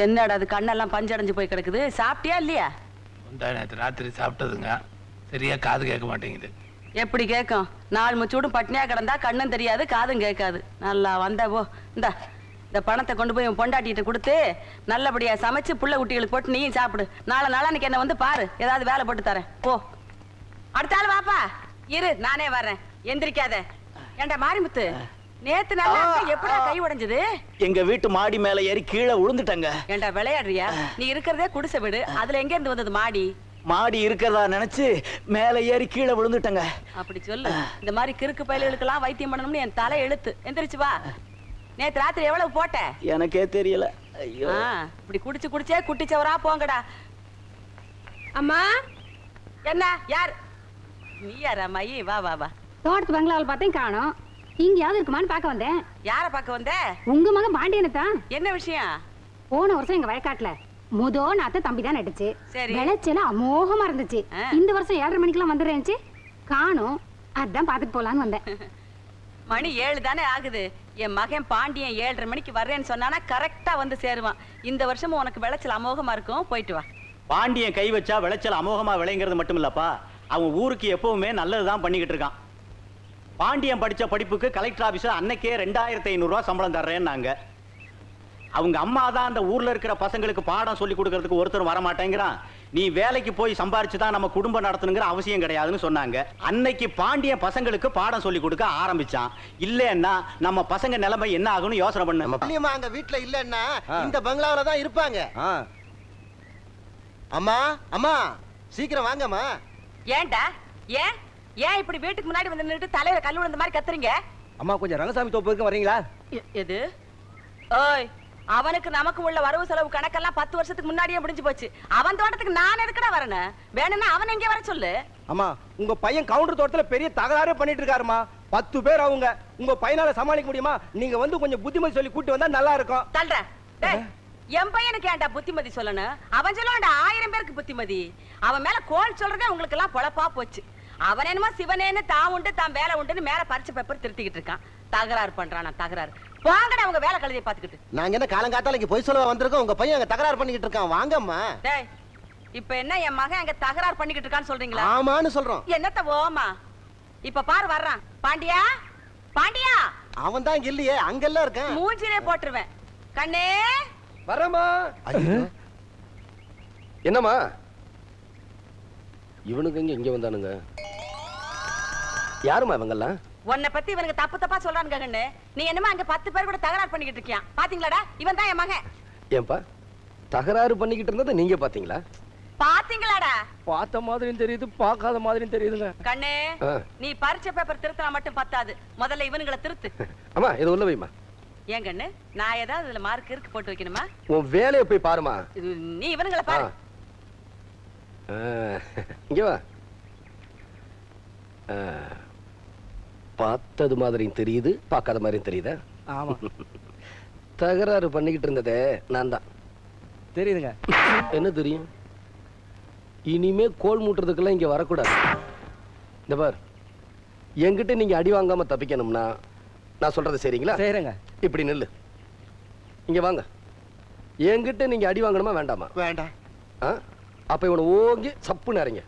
என்னடா அது கண்ணெல்லாம் பஞ்சடைஞ்சு போய் கிடக்குது? சாப்பிட்டியா இல்லையா? நேற்று ராத்திரி சாப்பிட்டதுங்க, சரியா காது கேட்க மாட்டேங்குது. எப்படி கேட்கும்? நாலு முச்சூடும் பட்னியா கிடந்தா கண்ணும் தெரியாது காதும் கேட்காது. நல்லா வந்த போ. இந்த பணத்தை கொண்டு போய் உன் பொண்டாட்டிகிட்ட கொடுத்து நல்லபடியா சமைச்சு புள்ள குட்டிகளுக்கு போட்டு நீயும் சாப்பிடு. நாளைக்கு என்ன வந்து பாரு, ஏதாவது வேலை போட்டு தரேன். போ. அடுத்த ஆள் வாப்பா. இரு, நானே வர்றேன். எந்திரிக்காத. ஏண்டா மாரிமுத்து, நேத்து நல்லா எப்படா கை உடைஞ்சது? எங்க வீட்டு மாடி மேல ஏறி கீழே விழுந்துட்டங்க. ஏண்டா விளையாடுறியா? நீ இருக்கிறதே குடிசை வீடு, அதுல எங்க இருந்து வந்தது மாடி? மாடி இருக்கிறதா நினைச்சு மேல ஏறி கீழே விழுந்துட்டங்க. அப்படி சொல்லு. இந்த மாதிரி கிறுக்கு பயலுகளுக்கெல்லாம் வைத்தியம் பண்ணணும்னு என் தலை எழுத்து. எந்திரிச்சு வா. நேத்து ராத்திரி எவ்வளவு போட்ட? எனக்கே தெரியல. ஐயோ, இப்படி குடிச்சே குட்டிச்சவரா போங்கடா. அம்மா, என்ன யார் நீ? யாரா மையி? வா வா வா. தோட்டத்து பங்களாவில் பார்த்தேன் காணோம். இங்கயாவது இருக்குமான்னு பார்க்க வந்தேன். யார பார்க்க வந்த? உங்க மகன் பாண்டியனத்தான். என்ன விஷயம்? போன வருஷம் எங்க வயக்காட்டுல முதோ நாத்த தம்பி தான் நட்டுச்சு. சரி. விளைச்சல அமோகமா இருந்துச்சு. இந்த வருஷம் 7:30 மணிக்கெல்லாம் வந்துடுறேன்ச்சு. காணோம். அதான் பாத்துட்டு போலான்னு வந்தேன். மணி 7 தானே ஆகுது. என் மகன் பாண்டியன் 7:30 மணிக்கு வர்றேன்னு சொன்னானா கரெக்டா வந்து சேருவான். இந்த வருஷமும் உனக்கு விளைச்சல் அமோகமா இருக்கும். போயிட்டு வா. பாண்டியன் கை வச்சா விளைச்சல் அமோகமா விளைங்கிறது மட்டும் இல்லப்பா, அவன் ஊருக்கு எப்பவுமே நல்லதுதான் பண்ணிக்கிட்டு இருக்கான். பாண்டியன் படிச்ச படிப்புக்கு கலெக்டர் ஆபீஸர் அன்னைக்கே 2500 ரூபாய் சம்பளம் தர்றேன்னாங்க. அவங்க அம்மா தான் அந்த ஊர்ல இருக்கிற பசங்களுக்கு பாடம் சொல்லி கொடுக்கறதுக்கு ஒருத்தர் வர மாட்டேங்கிறான், நீ வேலைக்கு போய் சம்பாரிச்சுதான் நம்ம குடும்பம் நடத்தணுங்கிற அவசியம் கிடையாதுன்னு சொன்னாங்க. அன்னைக்கு பாண்டியன் பசங்களுக்கு பாடம் சொல்லி கொடுக்க ஆரம்பிச்சான். இல்லன்னா நம்ம பசங்க நிலைமை என்ன ஆகும்னு யோசனை பண்ண. அங்க வீட்டுல இல்லன்னா இந்த பங்களாவில தான் இருப்பாங்க. அம்மா அம்மா சீக்கிரம் வாங்கம்மா. ஏன்டா? ஏன் இப்படி வீட்டுக்கு முன்னாடி வந்து நின்னுட்டு தலையில கல்லு விழுந்த மாதிரி கத்துறீங்க? அம்மா கொஞ்சம் ரங்கசாமி தோப்புக்கு வரீங்களா? எது? ஓய், அவனுக்கு நமக்கு உள்ள வரவு செலவு கணக்கெல்லாம் 10 வருஷத்துக்கு முன்னாடியே முடிஞ்சு போச்சு. அவன் தோட்டத்துக்கு நான் எதுக்குடா வரணும்? வேணும்னா அவன் எங்கே வர சொல்லு. அம்மா, உங்க பையன் கவுண்டர் தோட்டத்துல பெரிய தகராறே பண்ணிட்டு இருக்காருமா. 10 பேர் அவங்க. உங்க பையனால சமாளிக்க முடியுமா? நீங்க வந்து கொஞ்சம் புத்திமதி சொல்லி கூட்டி வந்தா நல்லா இருக்கும். தல்ற. என் பையனுக்கு ஏன்டா புத்திமதி சொல்லணும்? அவன் சொல்லுவான்டா 1000 பேருக்கு புத்திமதி. அவன் மேல கோல் சொல்றதே உங்களுக்கு எல்லாம் பொழப்பா போச்சு. அவன் என்னமோ சிவனேன்னு தான் உண்டு தான் வேலை உண்டுன்னு மேல பறிச்ச பேப்பர் திருத்திக்கிட்டு இருக்கான். தகராறு பண்றானா தகராறு. வாங்கடா அவங்க வேலை கழுதையை பாத்துக்கிட்டு. நாங்க என்ன காலங்காத்தால இங்க போய் சொல்ல வந்திருக்கோம். உங்க பையன் அங்க தகராறு பண்ணிக்கிட்டு இருக்கான். வாங்கம்மா. டேய், இப்ப என்ன என் மகன் அங்க தகராறு பண்ணிக்கிட்டு இருக்கான்னு சொல்றீங்களா? ஆமான்னு சொல்றோம். என்னத்த ஓமா? இப்ப பாரு வர்றான். பாண்டியா, பாண்டியா. அவன் தான் இல்லையே, அங்கெல்லாம் இருக்கான். மூஞ்சிலே போட்டுருவேன். கண்ணே வரமா. என்னம்மா இவனுக்கு இங்க வந்தானுங்க? யாருமா இவங்கெல்லாம்? உன்னை பத்தி இவனுக்கு தப்பு தப்பா சொல்றானுங்க கண்ணு. நீ என்னமா அங்க 10 பேர் கூட தகராறு பண்ணிக்கிட்டு இருக்கியா? பாத்தீங்களாடா? இவன் தான் என் மகன். ஏன்பா தகராறு பண்ணிக்கிட்டு இருந்ததை நீங்க பாத்தீங்களா? பாத்தீங்களாடா? பார்த்த மாதிரியும் தெரியுது, பார்க்காத மாதிரியும் தெரியுதுங்க. கண்ணே, நீ பரிச்ச பேப்பர் திருத்தினா மட்டும் பத்தாது. முதல்ல இவனுங்களை திருத்து. அம்மா இதை உள்ள வைமா. ஏன் கண்ணு, நான் ஏதாவது இதுல மார்க் இருக்கு போட்டு வைக்கணுமா? உன் வேலையை போய் பாருமா. நீ இவனுங்களை பாரு. இங்க வா. பார்த்தது மாதிரியும் தெரியுது, பார்க்காத மாதிரியும் தெரியுதா? ஆமா. தகராறு பண்ணிக்கிட்டு இருந்ததே நான் தான். தெரியுதுங்க. என்ன தெரியும்? இனிமே கோல் மூட்டுறதுக்கெல்லாம் இங்க வரக்கூடாது. இந்த பார், என்கிட்ட நீங்க அடி வாங்காம தப்பிக்கணும்னா நான் சொல்றது சரிங்களா? சரிங்க. இப்படி நில்லு. இங்க வாங்க. என்கிட்ட நீங்க அடி வாங்கணுமா வேண்டாமா? வேண்டாம். அப்ப இவனை ஓங்கி சப்பு நிறைங்க.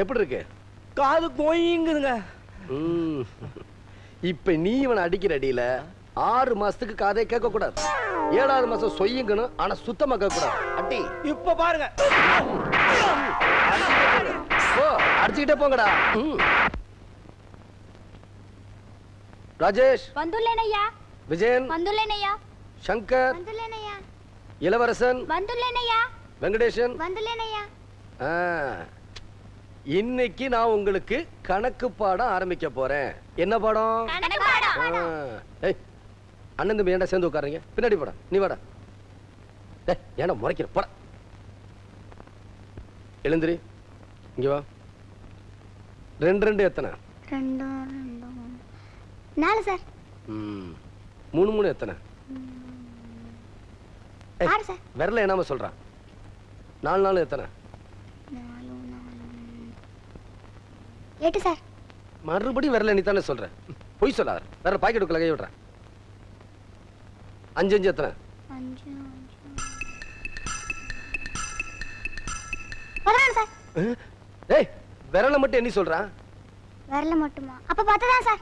எப்படி இருக்கு? காது கோயிங்குதுங்க. இப்ப நீ இவனை அடிக்கிற அடியில 6 மாசத்துக்கு காதை கேட்க கூடாது. 7வது மாசம் சொய்யுங்கணும், ஆனா சுத்தமா கேட்க கூடாது. அடி இப்ப பாருங்க. அடிச்சுக்கிட்டே போங்கடா. ராஜேஷ் வந்துள்ளேன் ஐயா. விஜயன் வந்துள்ளேன் ஐயா. சங்கர் வந்துள்ளேன் ஐயா. இளவரசன் வந்துள்ளேன் ஐயா. வெங்கடேசன் வந்துள்ளேன் ஐயா. இன்னைக்கு நான் உங்களுக்கு கணக்கு பாடம் ஆரம்பிக்க போறேன். என்ன பாடம்? அண்ணன் தம்பி ஏன்டா சேர்ந்து உட்காருங்க? பின்னாடி போடா. நீ வாடா. ஏன்டா முறைக்கிற? போடா. எழுந்திரி. இங்க வா. 2 2 எத்தனை? 2 4 சார். 3 3 எத்தனை? 6 சார். விரல என்னாம சொல்றான். 4 4 எத்தனை? 8 சார். மறுபடியும் விரல நீ தானே சொல்ற. பொய் சொல்லாத. வேற பாக்கெட்டுக்குள்ள கை விடுறேன். 5 5 எத்தனை? 5 பதினாலு சார். ஏய் விரல மட்டும் என்ன சொல்றான்? விரல மட்டுமா? அப்ப 10 தான் சார்.